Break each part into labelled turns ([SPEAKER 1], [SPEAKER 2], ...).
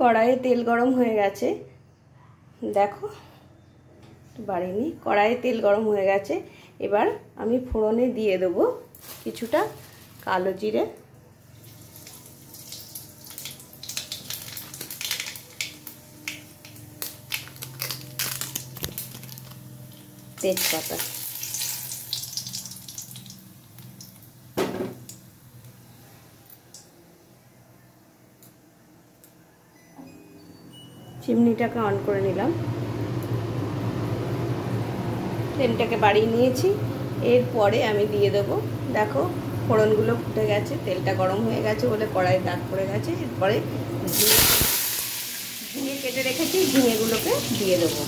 [SPEAKER 1] কড়াইয়ে তেল গরম হয়ে গেছে, দেখো বাড়িনি। কড়াইয়ে তেল গরম হয়ে গেছে। এবার আমি ফোড়নে দিয়ে দেবো কিছুটা কালো জিরে, তেজপাতা, চিমনিটাকে অন করে নিলাম, ফ্লেমটাকে বাড়িয়ে নিয়েছি। এরপরে আমি দিয়ে দেবো, দেখো ফোড়নগুলো ফুটে গেছে, তেলটা গরম হয়ে গেছে বলে কড়াইয়ে দাগ পড়ে গেছে। এরপরে ঝিঙে কেটে রেখেছি, ঝিঙেগুলোকে দিয়ে দেবো।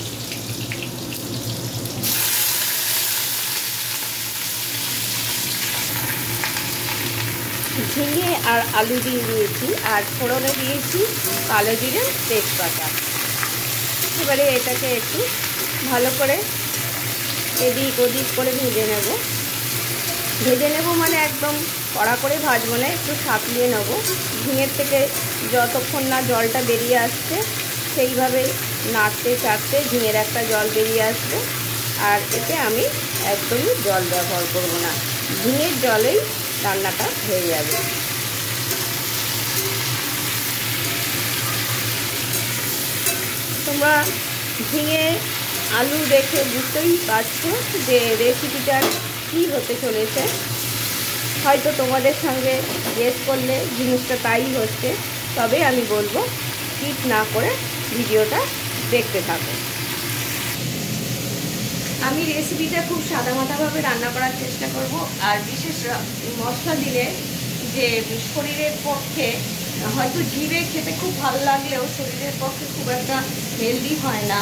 [SPEAKER 1] ঝিঙে আর আলু দিয়ে দিয়েছি, আর ফোড়নে দিয়েছি কালো জিরে, তেজপাতা। এবারে এটাকে একটু ভালো করে এদিক ওদিক করে ভেজে নেব। মানে একদম কড়া করে ভাজবো না, একটু সাঁতলিয়ে নেব। ঝিঙের থেকে যতক্ষণ না জলটা বেরিয়ে আসছে সেইভাবে নাড়তে চাড়তে ঝিঙের একটা জল বেরিয়ে আসবে। আর এতে আমি একদমই জল ব্যবহার করব না, ঝিঙের জলেই রান্নাটা হয়ে যাবে। তোমরা ঝিঙে আলু দেখে বুঝতেই পারছো যে রেসিপিটার কী হতে চলেছে। হয়তো তোমাদের সঙ্গে গেস করলে জিনিসটা তাই হচ্ছে, তবে আমি বলবো স্কিপ না করে ভিডিওটা দেখতে থাকো। আমি রেসিপিটা খুব সাদামাটাভাবে রান্না করার চেষ্টা করব। আর বিশেষ মশলা দিলে যে শরীরের পক্ষে হয়তো জিভে খেতে খুব ভালো লাগলেও শরীরের পক্ষে খুব একটা হেলদি হয় না,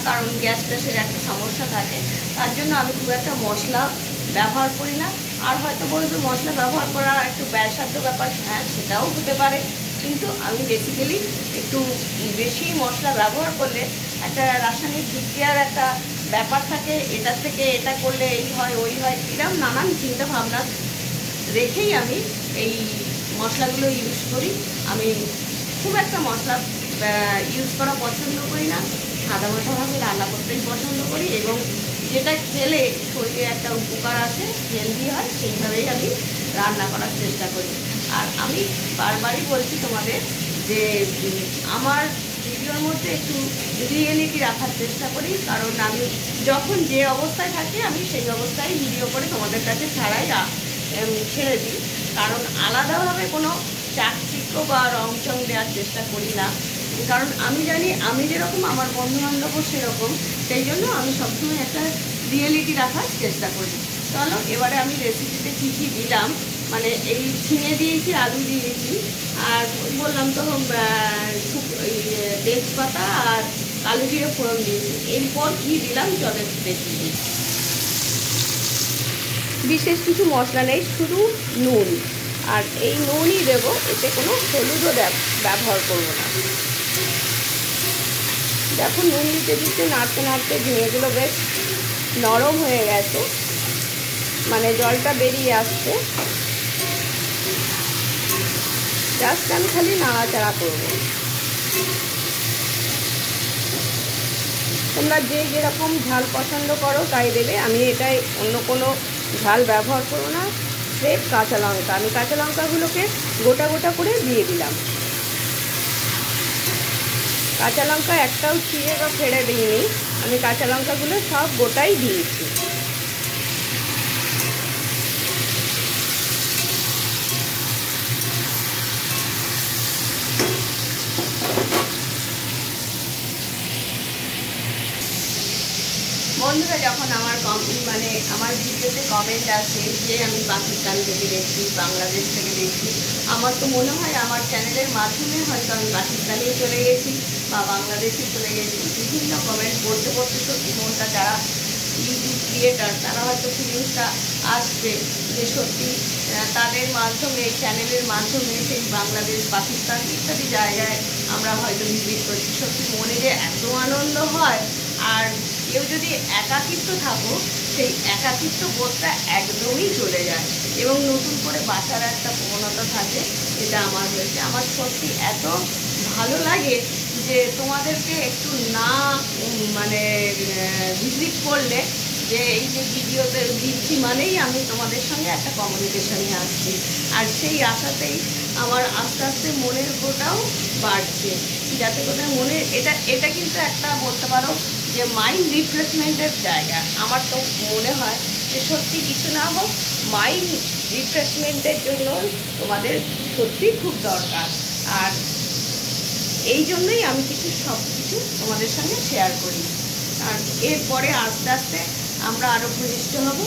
[SPEAKER 1] কারণ গ্যাস ট্যাসের একটা সমস্যা থাকে। তার জন্য আমি খুব একটা মশলা ব্যবহার করি না। আর হয়তো বলবো মশলা ব্যবহার করা একটু ব্যয়সাধ্য ব্যাপার, হ্যাঁ সেটাও হতে পারে, কিন্তু আমি বেসিক্যালি একটু বেশি মশলা ব্যবহার করলে একটা রাসায়নিক বিক্রিয়ার একটা ব্যাপার থাকে, এটা থেকে এটা করলে এই হয় ওই হয়, এরকম নানান চিন্তা ভাবনা রেখেই আমি এই মশলাগুলো ইউজ করি। আমি খুব একটা মশলা ইউজ করা পছন্দ করি না, সাদামাটাভাবে রান্না করতেই পছন্দ করি, এবং যেটা খেলে শরীরে একটা উপকার আছে, হেলদি হয়, সেইভাবেই আমি রান্না করার চেষ্টা করি। আর আমি বারবারই বলছি তোমাদের যে আমার ভিডিওর মধ্যে একটু রিয়েলিটি রাখার চেষ্টা করি, কারণ আমি যখন যে অবস্থায় থাকি আমি সেই অবস্থায় ভিডিও করে তোমাদের কাছে ছাড়াই ছেড়ে দিই, কারণ আলাদাভাবে কোনো চাকচিক্য বা রংচং দেওয়ার চেষ্টা করি না। কারণ আমি জানি আমি যেরকম আমার বন্ধুবান্ধবও সেরকম, সেই জন্য আমি সবসময় একটা রিয়েলিটি রাখার চেষ্টা করি। চলো এবারে আমি রেসিপিতে কী কী দিলাম, মানে এই ঝিঙে দিয়েছি, আলু দিয়েছি, আর বললাম তো তেজপাতা আর কালো জিরে ফোড়ন দিয়েছি। এরপর কী দিলাম চলো দেখি। বিশেষ কিছু মশলা নেই, শুধু নুন, আর এই নুনই দেবো, এতে কোনো হলুদও ব্যবহার করবো না। দেখো নুন দিতে দিতে নাড়তে নাড়তে ঝিঙেগুলো বেশ নরম হয়ে গেছে, মানে জলটা বেরিয়ে আসছে। জাস্ট আমি খালি নাড়াচাড়া করব। তোমরা যে যেরকম ঝাল পছন্দ করো তাই দেবে, আমি এটাই অন্য কোনো ঝাল ব্যবহার করবো না। স্রেফ কাঁচা লঙ্কা, আমি কাঁচা লঙ্কাগুলোকে গোটা গোটা করে দিয়ে দিলাম। কাঁচা লঙ্কা একটাও ছিঁড়ে বা ফেড়ে দিইনি, আমি কাঁচা লঙ্কাগুলো সব গোটাই দিয়েছি। বন্ধুরা যখন আমার আমার ভিডিওতে কমেন্ট আসে যে আমি পাকিস্তান থেকে দেখছি, বাংলাদেশ থেকে দেখছি, আমার তো মনে হয় আমার চ্যানেলের মাধ্যমে হয়তো আমি পাকিস্তানেও চলে গেছি বা বাংলাদেশে চলে গেছি। বিভিন্ন কমেন্ট পড়তে পড়তে সত্যি মনটা, যারা ইউটিউব ক্রিয়েটার তারা হয়তো ফিলিংসটা আসছে যে সত্যি তাদের মাধ্যমে, চ্যানেলের মাধ্যমে সেই বাংলাদেশ, পাকিস্তান ইত্যাদি জায়গায় আমরা হয়তো ভিজিট করছি। সত্যি মনে যে এত আনন্দ হয়, আর কেউ যদি একাকিত্ব থাকো সেই একাকিত্ব বোধটা একদমই চলে যায়, এবং নতুন করে বাঁচার একটা প্রবণতা থাকে, এটা আমার হয়েছে। আমার সত্যি এত ভালো লাগে যে তোমাদেরকে একটু না মানে ভিজিট করলে যে এই যে ভিডিওতে দিচ্ছি মানেই আমি তোমাদের সঙ্গে একটা কমিউনিকেশনে আসছি, আর সেই আশাতেই আমার আস্তে আস্তে মনের গোটাও বাড়ছে, যাতে করে মনের এটা কিন্তু একটা বলতে পারো যে মাইন্ড রিফ্রেশমেন্টের জায়গা। আমার তো মনে হয় যে সত্যি কিছু না হোক মাইন্ড রিফ্রেশমেন্টের জন্য তোমাদের সত্যি খুব দরকার, আর এই জন্যই আমি সব কিছু তোমাদের সঙ্গে শেয়ার করি। আর এরপরে আস্তে আস্তে আমরা আরও ঘনিষ্ঠ হব,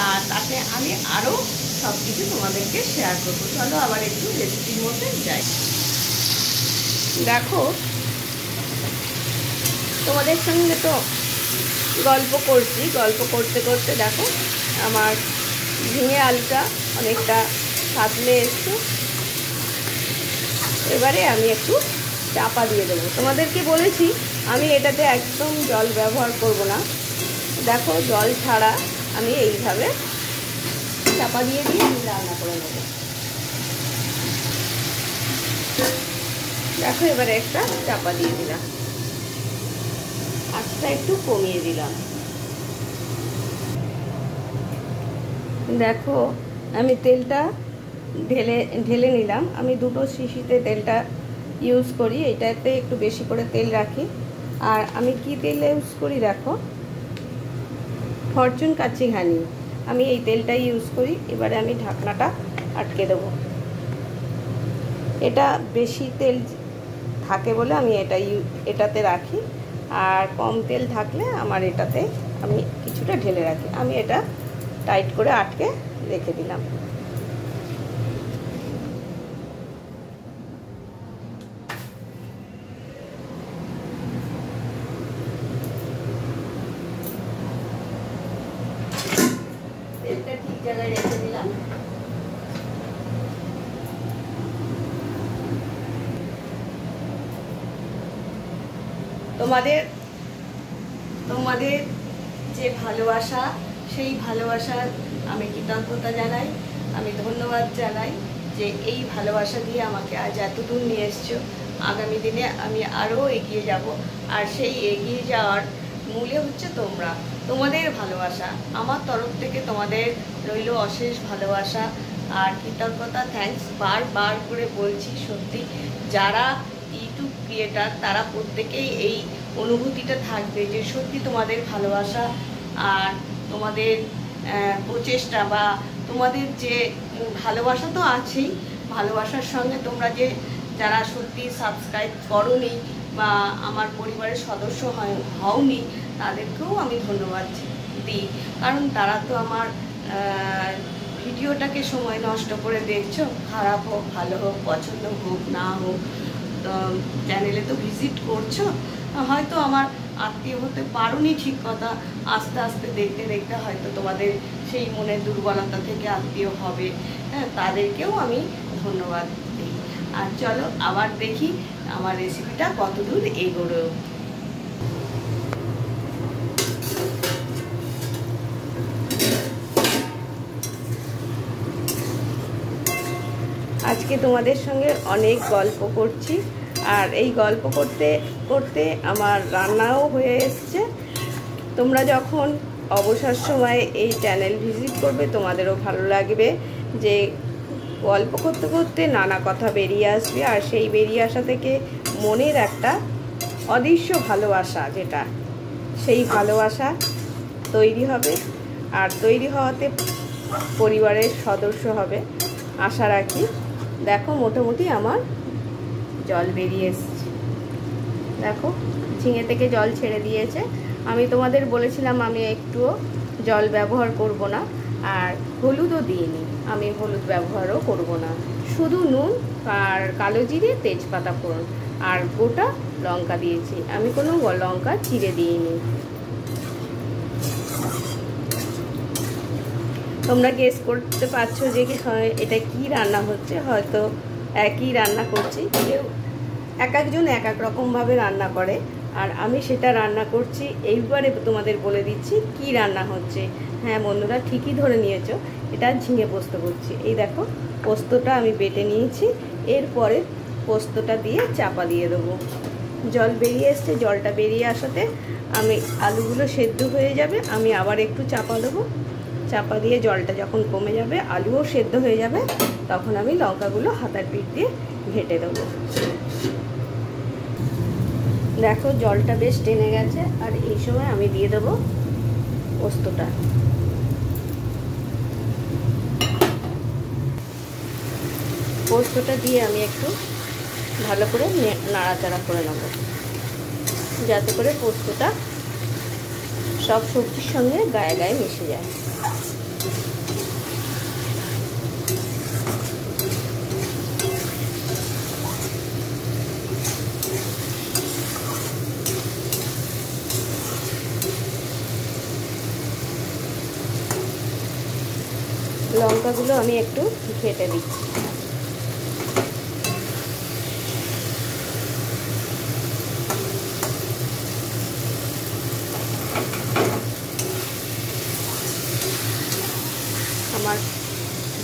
[SPEAKER 1] আর তাতে আমি আরও সব কিছু তোমাদেরকে শেয়ার করবো। চলো আবার একটু রেসিপির মধ্যে যাই। দেখো, তোমাদের সঙ্গে তো গল্প করছি, গল্প করতে করতে দেখো আমার ঝিঙে আলুটা অনেকটা সাতলে এসছে। এবারে আমি একটু চাপা দিয়ে দেবো। তোমাদেরকে বলেছি আমি এটাতে একদম জল ব্যবহার করব না। দেখো, জল ছাড়া আমি এইভাবে চাপা দিয়ে আমি রান্না করে নেব। দেখো, এবারে একটা চাপা দিয়ে দিলাম, আঁচটা একটু কমিয়ে দিলাম। দেখো, আমি তেলটা ঢেলে নিলাম। আমি দুটো শিশিতে তেলটা ইউজ করি, এটাতে একটু বেশি করে তেল রাখি। আর আমি কি তেল ইউজ করি দেখো, ফরচুন কাচ্চি ঘানি, আমি এই তেলটাই ইউজ করি। এবারে আমি ঢাকনাটা আটকে দেবো। এটা বেশি তেল থাকে বলে আমি এটাতে রাখি, আর কম তেল থাকলে আমার এটাতে আমি কিছুটা ঢেলে রাখি। আমি এটা টাইট করে আটকে রেখে দিলাম। তেলটা ঠিক জায়গায় রেখে দিলাম। তোমাদের যে ভালোবাসা, সেই ভালোবাসার আমি কৃতজ্ঞতা জানাই, আমি ধন্যবাদ জানাই যে এই ভালোবাসা দিয়ে আমাকে আজ এতদূর নিয়ে এসছো। আগামী দিনে আমি আরও এগিয়ে যাব, আর সেই এগিয়ে যাওয়ার মূলে হচ্ছে তোমাদের ভালোবাসা। আমার তরফ থেকে তোমাদের রইল অশেষ ভালোবাসা আর কৃতজ্ঞতা, থ্যাঙ্কস। বারবার করে বলছি, সত্যি যারা ইউটিউব ক্রিয়েটার তারা প্রত্যেকেই এই অনুভূতিটা থাকবে যে সত্যি তোমাদের ভালোবাসা আর তোমাদের প্রচেষ্টা বা তোমাদের যে ভালোবাসা তো আছেই, ভালোবাসার সঙ্গে তোমরা যে যারা সত্যি সাবস্ক্রাইব করোনি বা আমার পরিবারের সদস্য হওনি, তাদেরকেও আমি ধন্যবাদ দিই। কারণ তারা তো আমার ভিডিওটাকে সময় নষ্ট করে দেখছো, খারাপ হোক ভালো হোক, পছন্দ হোক না হোক, চ্যানেলে তো ভিজিট করছো। হয়তো আমার আত্মীয় হতে পারোনি, ঠিক কথা, আস্তে আস্তে দেখতে দেখতে হয়তো তোমাদের সেই মনের দুর্বলতা থেকে আত্মীয় হবে। হ্যাঁ, তাদেরকেও আমি ধন্যবাদ দিই। আর চলো আবার দেখি আমার রেসিপিটা কতদূর এগোলো। আজকে তোমাদের সঙ্গে অনেক গল্প করছি, আর এই গল্প করতে করতে আমার রান্নাও হয়ে এসছে। তোমরা যখন অবসর সময়ে এই চ্যানেল ভিজিট করবে তোমাদেরও ভালো লাগবে যে গল্প করতে করতে নানা কথা বেরিয়ে আসবে, আর সেই বেরিয়ে আসা থেকে মনের একটা অদৃশ্য ভালোবাসা, যেটা সেই ভালোবাসা তৈরি হবে, আর তৈরি হওয়াতে পরিবারের সদস্য হবে আশা রাখি। দেখো, মোটামুটি আমার জল বেরিয়ে এসছে। দেখো, ঝিঙে থেকে জল ছেড়ে দিয়েছে। আমি তোমাদের বলেছিলাম আমি একটুও জল ব্যবহার করব না, আর হলুদও দিইনি, আমি হলুদ ব্যবহারও করব না। শুধু নুন আর কালো জিরে, তেজপাতা ফোড়ন আর গোটা লঙ্কা দিয়েছি, আমি কোনো লঙ্কা চিড়ে দিইনি। তোমরা গেস করতে পারছো যে এটা কি রান্না হচ্ছে। হয়তো একই রান্না করছি, কেউ এক একজন এক এক রকমভাবে রান্না করে, আর আমি সেটা রান্না করছি। এইবারে তোমাদের বলে দিচ্ছি কি রান্না হচ্ছে। হ্যাঁ বন্ধুরা, ঠিকই ধরে নিয়েছো, এটা ঝিঙে পোস্ত করছি। এই দেখো, পোস্তটা আমি বেটে নিয়েছি। এরপরে পোস্তটা দিয়ে চাপা দিয়ে দেবো। জল বেরিয়ে এসছে, জলটা বেরিয়ে আসাতে আমি আলুগুলো সেদ্ধ হয়ে যাবে, আমি আবার একটু চাপা দেবো। চাপা দিয়ে জলটা যখন কমে যাবে, আলুও সেদ্ধ হয়ে যাবে, তখন আমি লঙ্কাগুলো হাতার পিঠ দিয়ে ঘেঁটে দেবো। দেখো জলটা বেশ টেনে গেছে, আর এই সময় আমি দিয়ে দেবো পোস্তটা। পোস্তটা দিয়ে আমি একটু ভালো করে নাড়াচাড়া করে নেব, যাতে করে পোস্তটা সব সবজির সঙ্গে গায়ে গায়ে মিশে যায়। লঙ্কাগুলো আমি একটু ঘেঁটে দিচ্ছি। আমার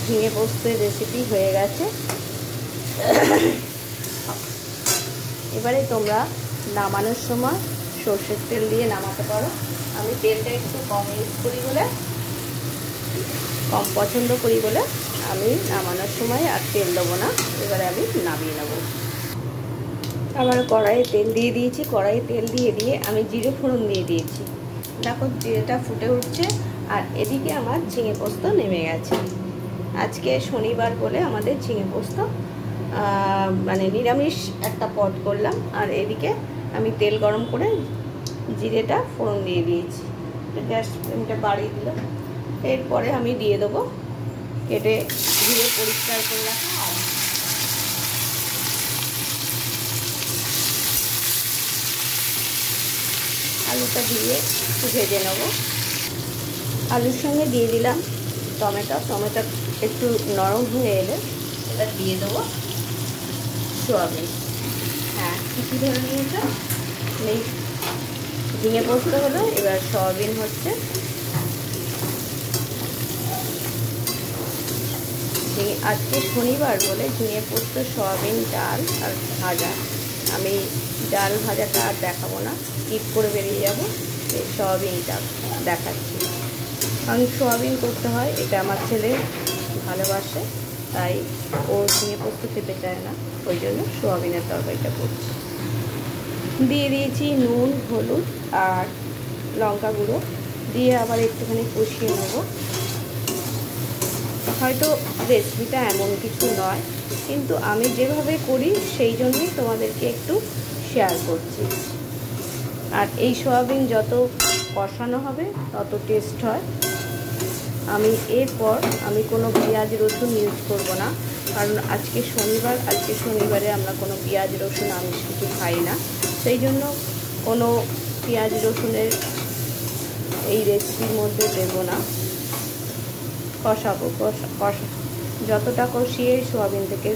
[SPEAKER 1] ঝিঙে পোস্তের রেসিপি হয়ে গেছে। এবারে তোমরা নামানোর সময় সর্ষের তেল দিয়ে নামাতে পারো। আমি তেলটা একটু কম ইউজ করি বলে, কম পছন্দ করি বলে আমি নামানোর সময় আর তেল দেবো না। এবারে আমি নামিয়ে নেব। আবার কড়াইয়ে তেল দিয়ে দিয়েছি। কড়াইয়ে তেল দিয়ে আমি জিরে ফোড়ন দিয়ে দিয়েছি। দেখো জিরেটা ফুটে উঠছে, আর এদিকে আমার ঝিঙে পোস্ত নেমে গেছে। আজকে শনিবার বলে আমাদের ঝিঙে পোস্ত মানে নিরামিষ একটা পদ করলাম। আর এদিকে আমি তেল গরম করে জিরেটা ফোড়ন দিয়ে দিয়েছি। গ্যাস ফ্লেমটা বাড়িয়ে দিলাম। এরপরে আমি দিয়ে দেবো কেটে ধুয়ে পরিষ্কার করে রাখা আলু। আলুটা দিয়ে একটু ভেজে নেব। আলুর সঙ্গে দিয়ে দিলাম টমেটো। টমেটো একটু নরম হয়ে এলে এবার দিয়ে দেবো সোয়াবিন। হ্যাঁ, কিছু ধরে নিয়েছো নেই। ঝিঙে পোস্ত হলো, এবার সোয়াবিন হচ্ছে। আজকে শনিবার বলে ঝিঙে পোস্ত, সোয়াবিন, ডাল আর ভাজা। আমি ডাল ভাজাটা আর দেখাবো না, স্কিপ করে বেরিয়ে যাবো। এই সোয়াবিনটা দেখাচ্ছি। কারণ সোয়াবিন করতে হয়, এটা আমার ছেলে ভালোবাসে, তাই ও ঝিঙে পোস্ত খেতে চায় না, ওই জন্য সোয়াবিনের তরকারিটা করছি। দিয়ে দিয়েছি নুন, হলুদ আর লঙ্কা গুঁড়ো দিয়ে আবার একটুখানি কষিয়ে নেব। হয়তো রেসিপিটা এমন কিছু নয়, কিন্তু আমি যেভাবে করি সেই জন্যই তোমাদেরকে একটু শেয়ার করছি। আর এই সোয়াবিন যত কষানো হবে তত টেস্ট হয়। আমি এরপর আমি কোনো পেঁয়াজ রসুন ইউজ করব না, কারণ আজকে শনিবার। আজকে শনিবারে আমরা কোনো পেঁয়াজ রসুন আমিষ কিছু খাই না, সেই জন্য কোনো পেঁয়াজ রসুনের এই রেসিপির মধ্যে দেব না। কষাবো, যতটা কষিয়ে সোয়াবিন থেকে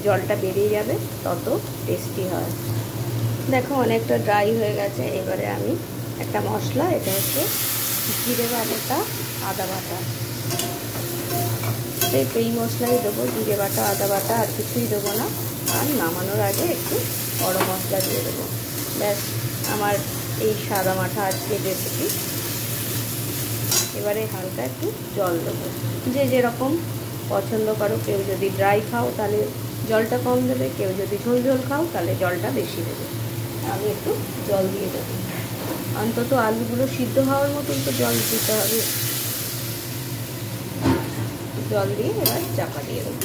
[SPEAKER 1] জলটা বেরিয়ে যাবে তত টেস্টি হয়। দেখো অনেকটা ড্রাই হয়ে গেছে। এবারে আমি একটা মশলা, এটা হচ্ছে জিরে বাটা, আদা বাটা, এই মশলাই দেবো। জিরে বাটা, আদা বাটা, আর কিছুই দেবো না। আর নামানোর আগে একটু গরম মশলা দিয়ে দেবো। ব্যাস, আমার এই সাদা মাঠা আজকের রেসিপি। এবারে হালকা একটু জল দেবো, যে যেরকম পছন্দ করো। কেউ যদি ড্রাই খাও তাহলে জলটা কম দেবে, কেউ যদি ঝোল ঝোল খাও তাহলে জলটা বেশি দেবে। আমি একটু জল দিয়ে দেবো, অন্তত আলুগুলো সিদ্ধ হওয়ার মতন তো জল দিতে হবে। জল দিয়ে এবার চাপা দিয়ে দেবো।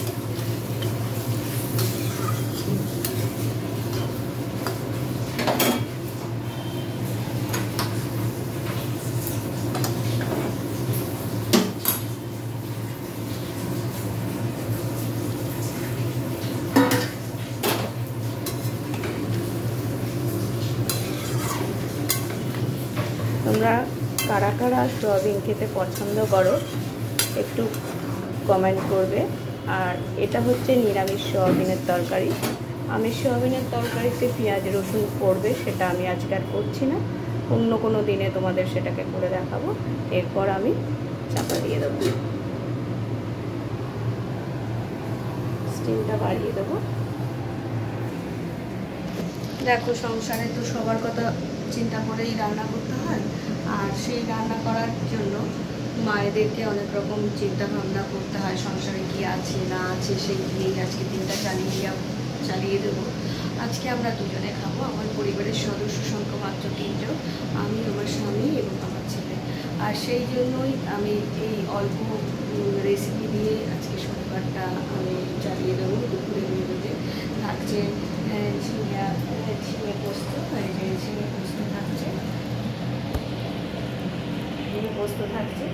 [SPEAKER 1] তোমরা কারা কারা সোয়াবিন খেতে পছন্দ করো একটু কমেন্ট করবে। আর এটা হচ্ছে নিরামিষ সোয়াবিনের তরকারি। আমিষ সোয়াবিনের তরকারিতে পেঁয়াজ রসুন পড়বে, সেটা আমি আজকে আর করছি না, অন্য কোনো দিনে তোমাদের সেটাকে করে দেখাবো। এরপর আমি চাপা দিয়ে দেবো, স্টিমটা বাড়িয়ে দেবো। দেখো, সংসারে তো সবার কথা চিন্তা করেই রান্না করতে হয়। আর সেই রান্না করার জন্য মায়েদেরকে অনেক রকম চিন্তা ভাবনা করতে হয়, সংসারে কি আছে না আছে সেই নিয়েই আজকে দিনটা চালিয়ে দেবো। আজকে আমরা দুজনে খাবো, আমার পরিবারের সদস্য সংখ্যা মাত্র 3 জন, আমি, আমার স্বামী এবং আমার ছেলে। আর সেই জন্যই আমি এই অল্প রেসিপি দিয়ে আজকে শনিবারটা আমি চালিয়ে দেবো। দুপুরের মেনুতে থাকছে ঝিঙে পোস্ত, ঝিঙে পোস্ত থাকছে,